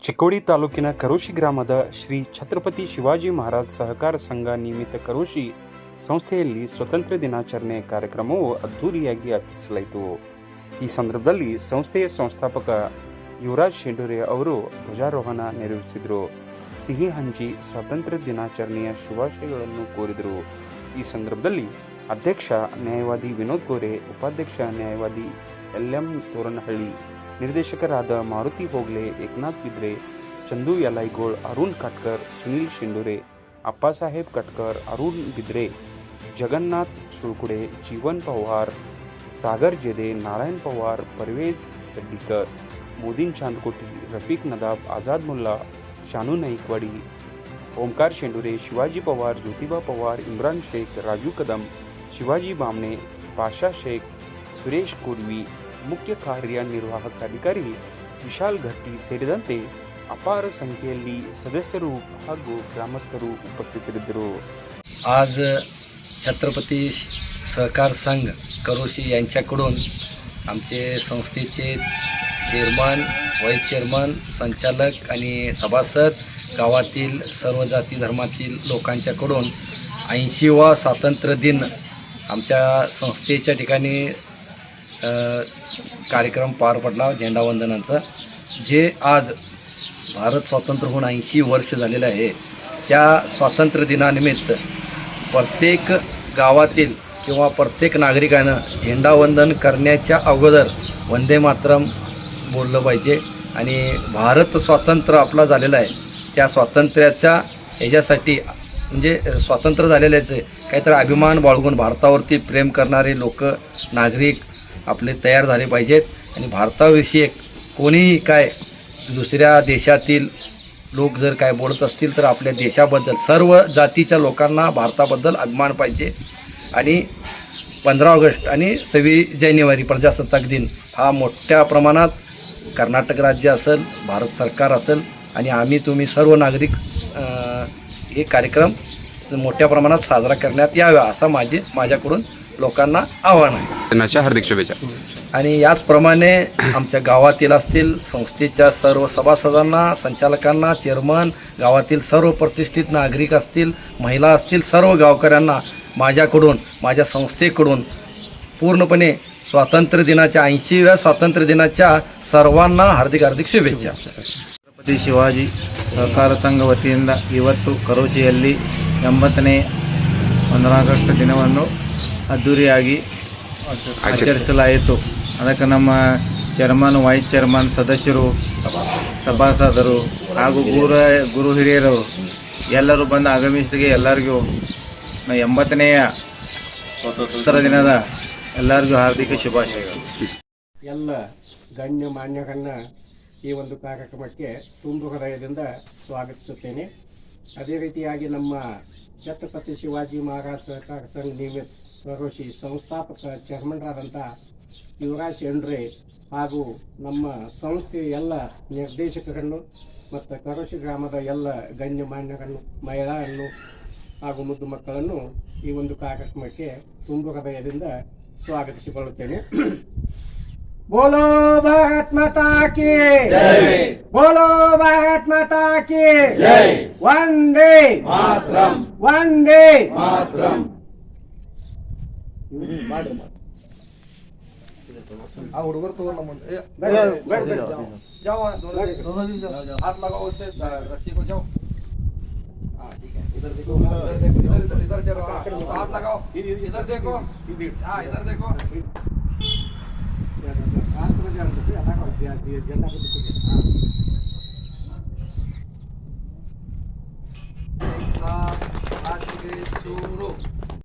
ಚಿಕ್ಕೋಡಿ ತಾಲೂಕಿನ ಕರೋಶಿ ಗ್ರಾಮದ ಶ್ರೀ ಛತ್ರಪತಿ ಶಿವಾಜಿ ಮಹಾರಾಜ್ ಸಹಕಾರ ಸಂಘ ನಿಯಮಿತ ಕರೋಶಿ ಸಂಸ್ಥೆಯಲ್ಲಿ ಸ್ವತಂತ್ರ ದಿನಾಚರಣೆ ಕಾರ್ಯಕ್ರಮವು ಅದ್ದೂರಿಯಾಗಿ ಆಚರಿಸಲಾಯಿತು. ಈ ಸಂದರ್ಭದಲ್ಲಿ ಸಂಸ್ಥೆಯ ಸಂಸ್ಥಾಪಕ ಯುವರಾಜ್ ಶೆಂಡೂರೆ ಅವರು ಧ್ವಜಾರೋಹಣ ನೆರವೇರಿಸಿದರು. ಸಿಹಿ ಹಂಚಿ ಸ್ವಾತಂತ್ರ್ಯ ದಿನಾಚರಣೆಯ ಶುಭಾಶಯಗಳನ್ನು ಕೋರಿದರು. ಈ ಸಂದರ್ಭದಲ್ಲಿ ಅಧ್ಯಕ್ಷ ನ್ಯಾಯವಾದಿ ವಿನೋದ್ ಗೋರೆ, ಉಪಾಧ್ಯಕ್ಷ ನ್ಯಾಯವಾದಿ ಎಲ್.ಎಂ. ತೋರನಹಳ್ಳಿ, ನಿರ್ದೇಶಕರಾದ ಮಾರುತಿ ಹೋಗ್ಲೆ, ಏಕನಾಥ್ ಬಿದ್ರೆ, ಚಂದು ಯಲೈಗೋಳ್, ಅರುಣ್ ಕಟ್ಕರ್, ಸುನೀಲ್ ಶೆಂಡೂರೆ, ಅಪ್ಪಾಸಾಹೇಬ್ ಕಟ್ಕರ್, ಅರುಣ್ ಬಿದ್ರೆ, ಜಗನ್ನಾಥ್ ಸುಳ್ಕುಡೆ, ಜೀವನ್ ಪವಾರ್, ಸಾಗರ್ ಜೆದೆ, ನಾರಾಯಣ್ ಪವಾರ್, ಪರ್ವೇಜ್ ರೆಡ್ಡಿಕರ್, ಮೋದಿನ್ ಚಾಂದಕೋಟಿ, ರಫೀಕ್ ನದಾಬ್, ಆಜಾದ್ ಮುಲ್ಲಾ, ಶಾನು ನಾಯ್ಕವಾಡಿ, ಓಂಕಾರ ಶೆಂಡೂರೆ, ಶಿವಾಜಿ ಪವಾರ್, ಜ್ಯೋತಿಬಾ ಪವಾರ್, ಇಮ್ರಾನ್ ಶೇಖ್, ರಾಜು ಕದಂ, ಶಿವಾಜಿ ಬಾಮ್ನೆ, ಪಾಷಾ ಶೇಖ್, ಸುರೇಶ್ ಕುರ್ವಿ, ಮುಖ್ಯ ಕಾರ್ಯನಿರ್ವಾಹಕ ಅಧಿಕಾರಿ ವಿಶಾಲ್ ಘಟ್ಟಿ ಸೇರಿದಂತೆ अपार संख्येಯಲ್ಲಿ सदस्यರು ಹಾಗೂ ग्रामस्थರು उपस्थितरिद्ದರು. आज छत्रपती सहकार संघ करोशी यांच्याकडून आमचे संस्थेचे चेअरमन, व्हाईस चेअरमन, संचालक आणि सभासद, गावातील सर्व जाती धर्मातील लोकांच्याकडून 80वा स्वातंत्र्य दिन आमच्या संस्थेच्या ठिकाणी कार्यक्रम पार पडला झेंडावंदनाचा. जे आज भारत स्वातंत्र्य होऊन 80 वर्ष झालेलं आहे. त्या स्वातंत्र्य दिनानिमित्त प्रत्येक गावातील किंवा प्रत्येक नागरिकानं झेंडावंदन करण्याच्या अगोदर वंदे मातरम बोललं पाहिजे. आणि भारत स्वातंत्र्य आपला झालेला आहे, त्या स्वातंत्र्याच्या ह्याच्यासाठी म्हणजे स्वातंत्र्य झालेल्याचे काहीतरी अभिमान बाळगून भारतावरती प्रेम करणारे लोक, नागरिक आपले तयार झाले पाहिजेत. आणि भारताविषयी कोणीही काय दुसऱ्या देशातील लोक जर काय बोलत असतील तर आपल्या देशाबद्दल सर्व जातीच्या लोकांना भारताबद्दल अभिमान पाहिजे. आणि 15 ऑगस्ट आणि 26 जानेवारी प्रजासत्ताक दिन हा मोठ्या प्रमाणात कर्नाटक राज्य असेल, भारत सरकार असेल आणि आम्ही तुम्ही सर्व नागरिक हे कार्यक्रम मोठ्या प्रमाणात साजरा करण्यात यावा असा माझ्याकडून लोकांना आव्हान आहे. दिनाच्या हार्दिक शुभेच्छा. आणि याचप्रमाणे आमच्या गावातील असतील संस्थेच्या सर्व सभासदांना, संचालकांना, चेअरमन, गावातील सर्व प्रतिष्ठित नागरिक असतील, महिला असतील, सर्व गावकऱ्यांना माझ्याकडून, माझ्या संस्थेकडून पूर्णपणे स्वातंत्र्य दिनाच्या 80व्या स्वातंत्र्य ದಿನಾच्या सर्वांना ಹಾರ್ದಿಕ ಶುಭೇಚ್ಛಾ. ಛತ್ರಪತಿ ಶಿವಾಜಿ ಸಹಕಾರ ಸಂಘ ವತಿಯಿಂದ ಇವತ್ತು ಕರೋಶಿಯಲ್ಲಿ 80ನೇ 15 ಆಗಸ್ಟ್ ದಿನವನ್ನು ಅದ್ದೂರಿಯಾಗಿ ಆಚರಿಸಲಾಯಿತು. ಅದಕ್ಕೆ ನಮ್ಮ ಚೇರ್ಮನ್, ವೈಸ್ ಚೇರ್ಮನ್, ಸದಸ್ಯರು, ಸಭಾಸದರು ಹಾಗೂ ಗುರು ಹಿರಿಯರು ಎಲ್ಲರೂ ಬಂದು ಆಗಮಿಸಿಗೆ ಎಲ್ಲರಿಗೂ 80ನೇ ಸ್ವಾತಂತ್ರ್ಯ ದಿನದ ಎಲ್ಲರಿಗೂ ಹಾರ್ದಿಕ ಶುಭಾಶಯಗಳು. ಎಲ್ಲ ಗಣ್ಯ ಮಾನ್ಯರನ್ನು ಈ ಒಂದು ಕಾರ್ಯಕ್ರಮಕ್ಕೆ ತುಂಬು ಹೃದಯದಿಂದ ಸ್ವಾಗತಿಸುತ್ತೇನೆ. ಅದೇ ರೀತಿಯಾಗಿ ನಮ್ಮ ಛತ್ರಪತಿ ಶಿವಾಜಿ ಮಹಾರಾಜ್ ಸಹಕಾರ ಸಂಘ ನಿಯಮಿತ ಕರೋಶಿ ಸಂಸ್ಥಾಪಕ ಚೇರ್ಮನ್ರಾದಂಥ ಯುವರಾಜ್ ಶೆಂಡ್ರೆ ಹಾಗೂ ನಮ್ಮ ಸಂಸ್ಥೆಯ ಎಲ್ಲ ನಿರ್ದೇಶಕರನ್ನು ಮತ್ತು ಕರೋಶಿ ಗ್ರಾಮದ ಎಲ್ಲ ಗಣ್ಯ ಮಾನ್ಯರನ್ನು, ಮಹಿಳೆಯರನ್ನು ಹಾಗೂ ಮುದ್ದು ಮಕ್ಕಳನ್ನು ಈ ಒಂದು ಕಾರ್ಯಕ್ರಮಕ್ಕೆ ತುಂಬು ಹೃದಯದಿಂದ ಸ್ವಾಗತಿಸಿಕೊಳ್ಳುತ್ತೇನೆ. बोलो भारत माता की जय, बोलो भारत माता की जय, वंदे मातरम, वंदे मातरम. आ हुडगर तो ना म्हणजे जाओ हाथ लगाओ उससे रस्सी को जाओ. हाँ ठीक है, इधर देखो, इधर चलो, हाथ लगाओ, इधर देखो, हाँ इधर देखो. राष्ट्रपति झंडा को एक साथ आज के शुरू.